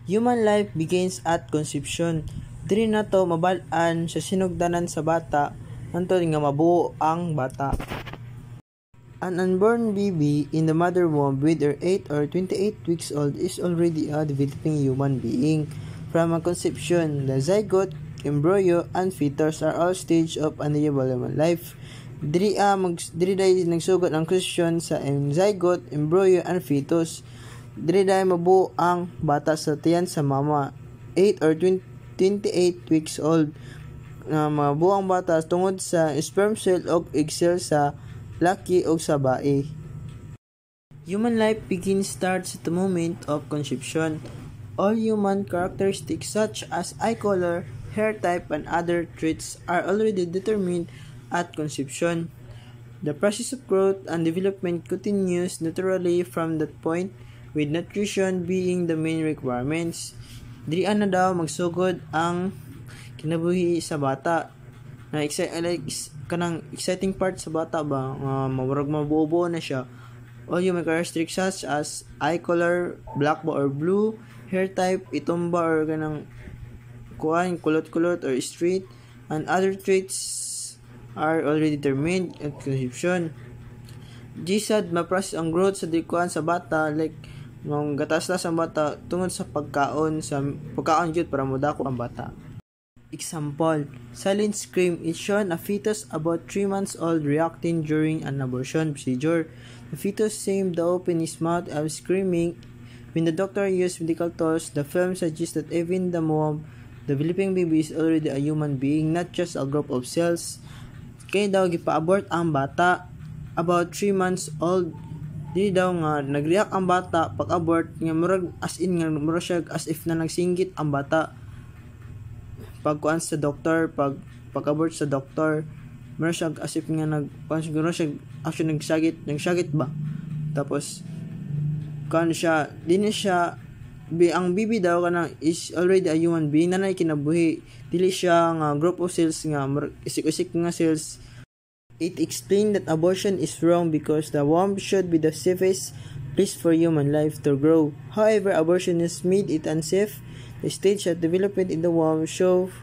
Human life begins at conception. Diri na to mabal-an sa sinugdanan sa bata hantod nga mabuo ang bata. An unborn baby in the mother womb with her 8 or 28 weeks old is already a developing human being. From a conception, the zygote, embryo, and fetus are all stages of unable human life. Diri day nagsugot ang question sa zygote, embryo, and fetus. Diri day mabuo ang bata sa tiyan sa mama, 8 or 28 weeks old. Mabuo ang bata tungod sa sperm cell o egg cell sa laki o sa bae. Human life starts at the moment of conception. All human characteristics such as eye color, hair type, and other traits are already determined at conception. The process of growth and development continues naturally from that point, with nutrition being the main requirements. Diri na daw magsugod ang kinabuhi sa bata. Kanang exciting part sa bata ba, mawurag mabuo na siya. All human characteristics such as eye color, black ba or blue, hair type, itom ba or kanang kulot-kulot or straight, and other traits are already determined at conception. Gisad maprocess ang growth sa dikuan sa bata, like nung gatas ang bata tungod sa pagkaon jud para modako ang bata. Example, silent scream is shown a fetus about 3 months old reacting during an abortion procedure. The fetus seemed to open his mouth and screaming. When the doctor used medical tools, the film suggests that even the mom, the developing baby, is already a human being, not just a group of cells. Kaya daw gipa-abort ang bata about 3 months old. Di daw nga nag-react ang bata pag-abort nga murag as in nga murag siya as if na nagsinggit ang bata. Pagkuan sa doktor, pag-abort sa doktor, meron siya as if nga siguro siya actually nagsagit ba. Tapos kan siya, ang baby daw kana is already a human being, nanay kinabuhi, dili siya nga group of cells nga isik-isik nga cells. It explained that abortion is wrong because the womb should be the safest place for human life to grow. However, abortion has made it unsafe. The stage of development in the womb show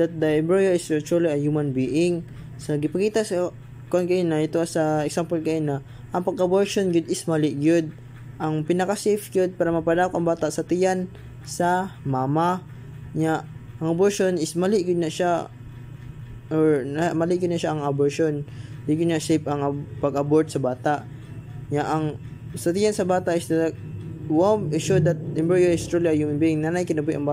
that the embryo is truly a human being. So, gipakita sa ito sa example kayo na ang pag-abortion yun is mali yun. Ang pinaka-safe yun para mapadako ang bata sa tiyan sa mama niya. Ang abortion is mali yun na siya, or mali yun na siya ang abortion. Hindi yun na safe ang pag-abort sa bata. Ang sa tiyan sa bata is the womb is show that embryo is truly a human being. Nanay kinabuhi ang bata.